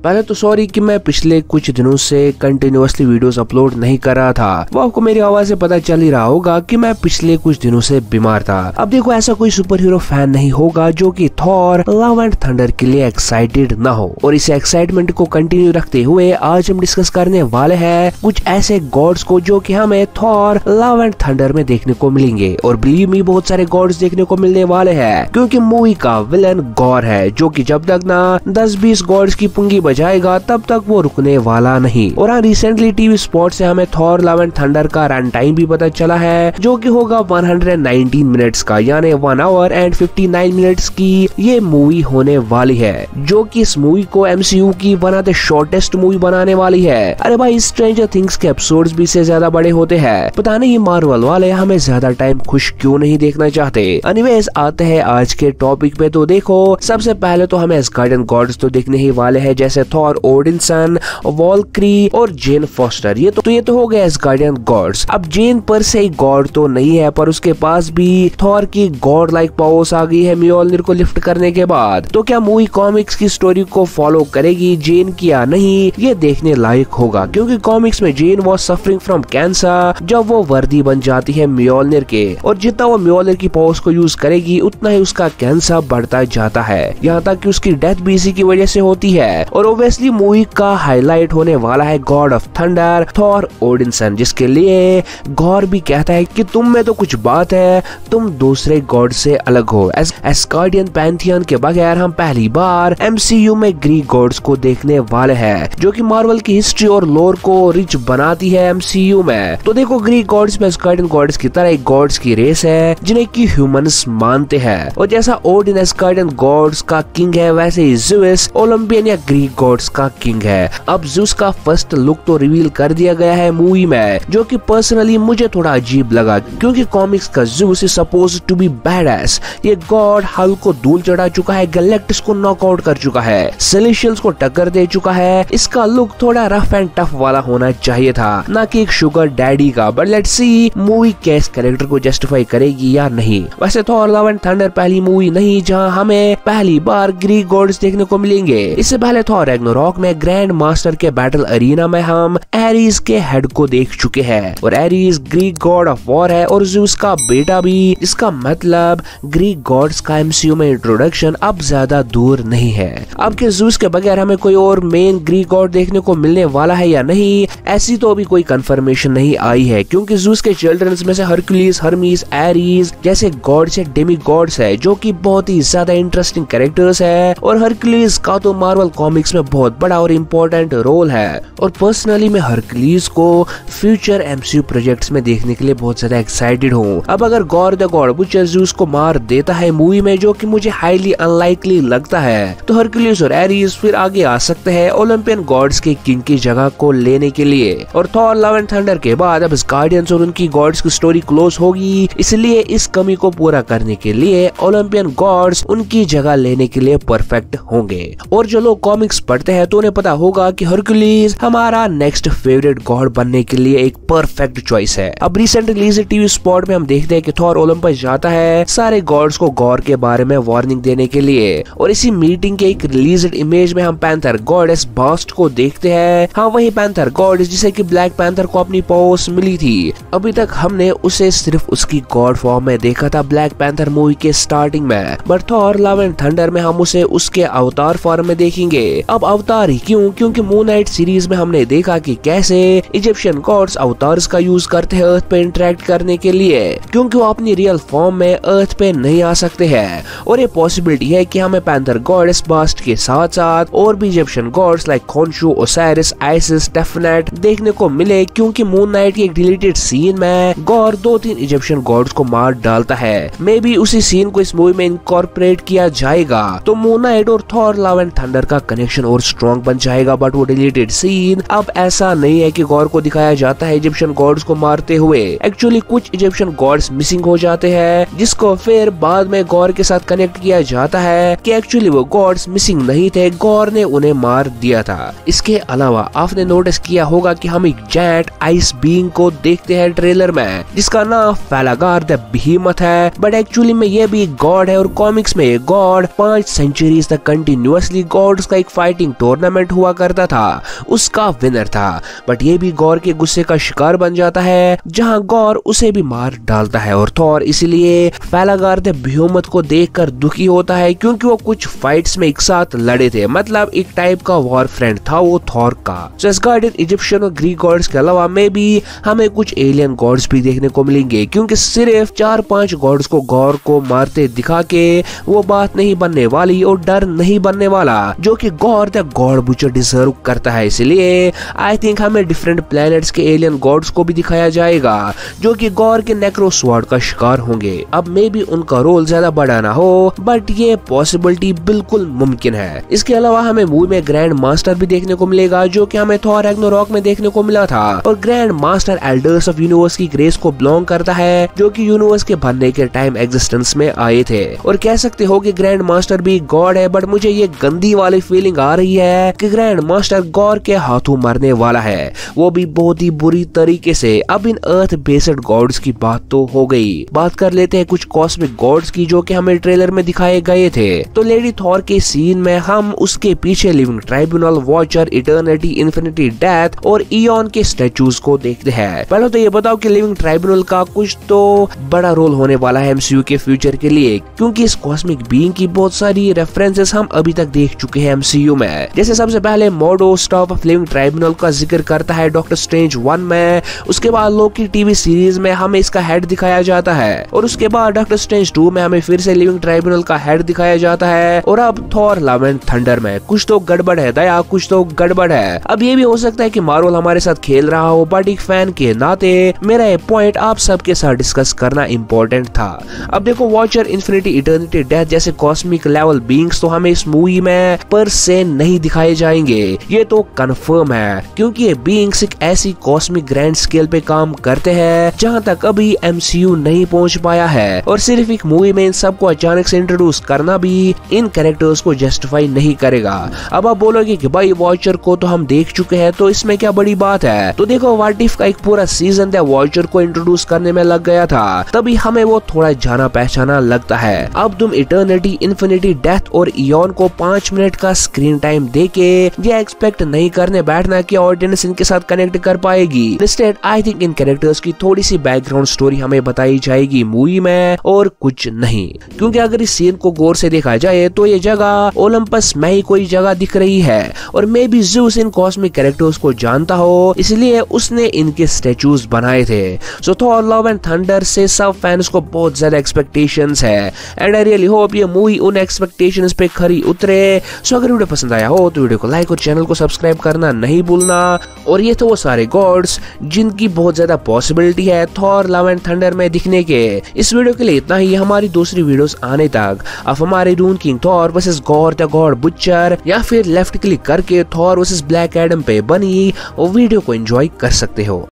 पहले तो सॉरी कि मैं पिछले कुछ दिनों से कंटिन्यूअसली वीडियोस अपलोड नहीं कर रहा था। वो आपको मेरी आवाज से पता चल ही रहा होगा कि मैं पिछले कुछ दिनों से बीमार था। अब देखो, ऐसा कोई सुपर हीरो फैन नहीं होगा जो कि थॉर लव एंड थंडर के लिए एक्साइटेड ना हो। और इस एक्साइटमेंट को कंटिन्यू रखते हुए आज हम डिस्कस करने वाले हैं कुछ ऐसे गॉड्स को जो कि हमें थॉर लव एंड थंडर में देखने को मिलेंगे। और बिलीव मी, बहुत सारे गॉड्स देखने को मिलने वाले हैं क्योंकि मूवी का विलन गॉर है जो कि जब तक ना 10-20 गॉड्स की पुंगी बजाएगा तब तक वो रुकने वाला नहीं। और हाँ, रिसेंटली टीवी स्पॉट से हमें थॉर लव एंड थंडर का रन टाइम भी पता चला है जो कि होगा 119 मिनट्स का, यानी 1 आवर एंड 59 मिनट्स की ये मूवी होने वाली है, जो कि इस मूवी को MCU की one of the shortest movie बनाने वाली है। अरे भाई, स्ट्रेंजर थिंग्स के एपिसोड्स भी से ज्यादा बड़े होते हैं। पता नहीं मार्वल वाले हमें ज्यादा टाइम खुश क्यों नहीं देखना चाहते। एनीवेज, आते हैं आज के टॉपिक पे। तो देखो, सबसे पहले तो हमें एस्गार्डियन गॉड्स तो दिखने ही वाले हैं, जैसे थॉर, ओडिनसन, वॉल्क्री और जेन फॉस्टर। ये तो हो गए एस्गार्डियन गॉड्स। अब जेन पर से गॉड तो नहीं है, पर उसके पास भी थॉर की गॉड लाइक पावर्स आ गई है म्योल्निर को लिफ्ट करने के बाद। तो क्या मूवी कॉमिक्स की स्टोरी को फॉलो करेगी जेन की या नहीं, ये देखने लायक होगा, क्योंकि कॉमिक्स में जेन वॉज सफरिंग फ्रॉम कैंसर जब वो वर्दी बन जाती है म्योल्निर के। और जितना वो म्योल्निर की पावर्स को यूज करेगी उतना ही उसका कैंसर बढ़ता जाता है, यहाँ तक कि उसकी डेथ भी इसी की वजह से होती है। और ओब्वियसली मूवी का हाईलाइट होने वाला है गॉड ऑफ थंडर थॉर ओडिनसन, जिसके लिए गॉर भी कहता है कि तुम में तो कुछ बात है, तुम दूसरे गॉड से अलग हो। एस्गार्डियन पैंथियन के बगैर हम पहली बार MCU में ग्रीक गॉड्स को देखने वाले हैं, जो कि मार्वल की हिस्ट्री और लोर को रिच बनाती है MCU में। तो देखो, ग्रीक गॉड्स में एस्गार्डियन गॉड्स की तरह एक गॉड्स की रेस है जिन्हें की ह्यूमंस मानते हैं। और जैसा ओडिन एस्गार्डियन गॉड्स का किंग है, वैसे ही ज़्यूस ओलंपियन या ग्रीक गॉड्स का किंग है। अब ज़्यूस का फर्स्ट लुक तो रिवील कर दिया गया है मूवी में, जो कि पर्सनली मुझे थोड़ा अजीब लगा, क्योंकि कॉमिक्स का Zeus is supposed to be badass. ये गॉड हल को धूल चढ़ा चुका है, गैलेक्टिक्स को नॉकआउट कर चुका है, सेलेशियल्स को टक्कर दे चुका है। इसका लुक थोड़ा रफ एंड टफ वाला होना चाहिए था, ना कि एक शुगर डैडी का। बट लेट्स सी मूवी कैस कैरेक्टर को जस्टिफाई करेगी या नहीं। वैसे थॉर लव एंड थंडर पहली मूवी नहीं जहां हमें पहली बार ग्रीक गॉड्स देखने को मिलेंगे। इससे पहले थॉर रैग्नारोक में ग्रैंड मास्टर के बैटल अरीना में हम एरीज के हेड को देख चुके हैं, और Aries Greek God of war है और ज़्यूस का बेटा भी। इसका मतलब ग्रीक गॉड्स का MCU में इंट्रोडक्शन अब ज्यादा दूर नहीं है। अब के ज़्यूस के बगैर हमें कोई और मेन ग्रीक गॉड देखने को मिलने वाला है या नहीं, ऐसी तो अभी कोई कंफर्मेशन नहीं आई है, क्योंकि ज़्यूस के चिल्ड्रंस में से हरक्यूलिस, हर्मीस, एरीज जैसे गॉड्स या डेमी गॉड्स है, जो कि बहुत ही ज्यादा इंटरेस्टिंग कैरेक्टर्स है। और हरक्यूलिस का तो मार्वल कॉमिक्स में बहुत बड़ा और इम्पोर्टेंट रोल है। और पर्सनली मैं हरक्यूलिस को फ्यूचर MCU प्रोजेक्ट्स में देखने के लिए बहुत ज्यादा एक्साइटेड हूँ। अब अगर God the God butcher Zeus को मार देता है मूवी में, जो कि मुझे हाईली अनलाइकली लगता है, तो हरक्यूलिस और एरीज फिर आगे आ सकते हैं ओलंपियन गॉड्स के किंग की जगह को लेने के लिए। और थॉर लव एंड थंडर के बाद अब गार्डियंस और उनकी गॉड्स की स्टोरी क्लोज होगी, इसलिए इस कमी को पूरा करने के लिए ओलंपियन गॉड्स उनकी जगह लेने के लिए परफेक्ट होंगे। और जो लोग कॉमिक्स पढ़ते हैं तो उन्हें पता होगा कि हरक्यूलिस हमारा नेक्स्ट फेवरेट गॉड बनने के लिए एक परफेक्ट चॉइस है। अब रिसेंट रिलीज टीवी स्पॉट में हम देखते हैं कि थॉर ओलंपस जाता है सारे गॉड्स को गॉर के बारे में वार्निंग देने के लिए। और इसी मीटिंग के एक रिलीज्ड इमेज में हम पैंथर गॉडेस बास्ट को देखते हैं। हाँ, वही पैंथर गॉडेस जिसे कि ब्लैक पैंथर को अपनी पावर्स मिली थी। अभी तक हमने उसे सिर्फ उसकी गॉड फॉर्म में देखा था ब्लैक पैंथर मूवी के स्टार्टिंग में, but Thor love and thunder में हम उसे उसके अवतार फॉर्म में देखेंगे। अब अवतार ही क्यों, क्योंकि मून नाइट सीरीज में हमने देखा कि कैसे इजिप्शियन गॉड्स अवतार्स का यूज करते हैं अर्थ पे इंटरेक्ट करने के लिए, क्योंकि वो अपनी रियल फॉर्म में अर्थ पे नहीं आ सकते हैं। और ये पॉसिबिलिटी है कि हमें पैंथर गॉडेस बास्ट के साथ साथ और भी Egyptian gods like Khonshu, Osiris, Isis, Tefnut देखने को मिले, क्योंकि मून नाइट की एक डिलीटेड सीन में गॉर 2-3 इजिप्शियन गॉड्स को मार डालता है। मे बी उसी सीन को इस मूवी में इनकॉर्पोरेट किया जाएगा, तो मून नाइट और थॉर लव एंड थंडर का कनेक्शन और स्ट्रॉन्ग बन जाएगा। बट वो डिलीटेड सीन अब ऐसा नहीं है कि गॉर को दिखाया जाता है इजिप्शियन गॉड्स को मारते हुए। एक्चुअली कुछ इजिप्शियन गॉड्स मिसिंग हो जाते हैं, जिसको फिर बाद में गॉर के साथ कनेक्ट किया जाता है कि एक्चुअली वो गॉड्स मिसिंग नहीं थे, गॉर ने उन्हें मार दिया था। इसके अलावा आपने नोटिस किया होगा कि हम एक जायंट आइस बीइंग को देखते हैं ट्रेलर में, जिसका नाम फेलागार द बीहीमथ है। बट एक्चुअली में ये भी गॉड है, और कॉमिक्स में ये गॉड 5 सेंचुरीज तक कंटिन्यूअसली गॉड्स का एक फाइट फाइटिंग टूर्नामेंट हुआ करता था उसका विनर था। बट ये भी गॉर के गुस्से का शिकार बन जाता है, जहां गॉर उसे भी मार डालता है और थॉर इसलिए फेलागार्द बेहेमोथ को देखकर दुखी होता है, क्योंकि वो कुछ फाइट्स में एक साथ लड़े थे, मतलब एक टाइप का वॉर फ्रेंड था वो थॉर का। एसगार्डियन, इजिप्शियन और ग्रीक गॉड्स के अलावा में भी हमें कुछ एलियन गॉड्स भी देखने को मिलेंगे, क्योंकि सिर्फ 4-5 गॉड्स को गॉर को मारते दिखा के वो बात नहीं बनने वाली और डर नहीं बनने वाला जो कि gore the God butcher deserve करता है। इसलिए आई थिंक हमें डिफरेंट प्लैनेट्स के एलियन गॉड्स को भी दिखाया जाएगा जो कि गॉर के नेक्रो स्वॉर्ड का शिकार होंगे। अब मे भी उनका रोल ज्यादा बड़ा ना हो, बट ये पॉसिबिलिटी बिल्कुल मुमकिन है। इसके अलावा हमें मूवी में ग्रैंड मास्टर भी देखने को मिलेगा जो कि हमें थॉर रैग्नारोक में देखने को मिला था, और grand master elders of universe की ग्रेस को बिलोंग करता है जो कि यूनिवर्स के बनने के टाइम एग्जिस्टेंस में आए थे। और कह सकते हो कि ग्रैंड मास्टर भी गॉड है, बट मुझे ये गंदी वाली फीलिंग आ रही है कि ग्रैंड मास्टर गॉर के हाथों मरने वाला है, वो भी बहुत ही बुरी तरीके से। अब इन अर्थ बेस्ड गॉड्स की बात तो हो गई, बात कर लेते हैं कुछ कॉस्मिक गॉड्स की जो कि हमें ट्रेलर में दिखाए गए थे। तो लेडी थॉर के सीन में हम उसके पीछे living tribunal, watcher, eternity, infinity, death और इयॉन के स्टैचूज को देखते हैं। पहले तो ये बताओ कि लिविंग ट्राइब्यूनल का कुछ तो बड़ा रोल होने वाला है एमसीयू के फ्यूचर के लिए, क्योंकि इस कॉस्मिक बीइंग की बहुत सारी रेफरेंसेस हम अभी तक देख चुके हैं एमसीयू में। जैसे सबसे पहले मोडो स्टॉप ऑफ लिविंग ट्राइब्यूनल का जिक्र करता है डॉक्टर स्ट्रेंज 1 में, उसके बाद लोकी टीवी सीरीज में हमें इसका हेड दिखाया जाता है, और उसके बाद डॉक्टर स्ट्रेंज 2 में हमें फिर से लिविंग ट्राइब्यूनल का हेड दिखाया जाता है, और अब थॉर लव एंड थंडर में कुछ तो गड़बड़ है दया, कुछ तो गड़बड़ है। अब ये भी हो सकता है कि मार्वल हमारे साथ खेल रहा हो, बट एक फैन के नाते मेरा ये पॉइंट आप सबके साथ डिस्कस करना इम्पोर्टेंट था। अब देखो वॉचर, इन्फिनिटी, इटर्निटी, डेथ जैसे कॉस्मिक लेवल बीइंग्स तो हमें इस मूवी में पर से नहीं दिखाए जाएंगे, ये तो कंफर्म है, क्योंकि ये बीइंग्स एक ऐसी कॉस्मिक ग्रैंड स्केल पे काम करते हैं जहां तक अभी एमसीयू नहीं पहुंच पाया है, और सिर्फ एक मूवी में इन सबको अचानक से इंट्रोड्यूस करना भी इन कैरेक्टर्स को जस्टिफाई नहीं करेगा। अब आप बोलोगे कि भाई वॉचर को तो हम देख चुके हैं, तो इसमें क्या बड़ी बात है? तो देखो व्हाट इफ का एक पूरा सीजन था वॉचर को इंट्रोड्यूस करने में लग गया था, तभी हमें वो थोड़ा जाना पहचाना लगता है। अब तुम इटर्निटी, इन्फिनिटी, डेथ और इयॉन को 5 मिनट का स्क्रीन टाइम देके ये एक्सपेक्ट नहीं करने बैठना कि ऑडियंस इनके साथ कनेक्ट कर पाएगी। Instead I think in characters की थोड़ी सी बैकग्राउंड स्टोरी हमें बताई जाएगी मूवी में, और कुछ नहीं, क्योंकि अगर इस सीन को गौर से देखा जाए तो ये जगह ओलंपस में ही कोई जगह दिख रही है, और may be Zeus in cosmic characters को जानता हो, इसलिए उसने इनके स्टैचूज बनाए थे। सो थॉर लव एंड थंडर से सब फैंस को बहुत ज्यादा एक्सपेक्टेशंस है, एंड आई रियली होप ये मूवी उन एक्सपेक्टेशंस पे खरी उतरे। सो अगर वीडियो पसंद आया हो तो वीडियो को लाइक और चैनल को सब्सक्राइब करना नहीं भूलना। और ये तो वो सारे गॉड्स जिनकी बहुत ज्यादा पॉसिबिलिटी है थॉर लव एंड थंडर में दिखने के। इस वीडियो के लिए इतना ही, हमारी दूसरी वीडियोस आने तक आप हमारे डून king Thor versus Gorr the God Butcher या फिर लेफ्ट क्लिक करके थॉर वर्सेस ब्लैक एडम पे बनी और वीडियो को एंजॉय कर सकते हो।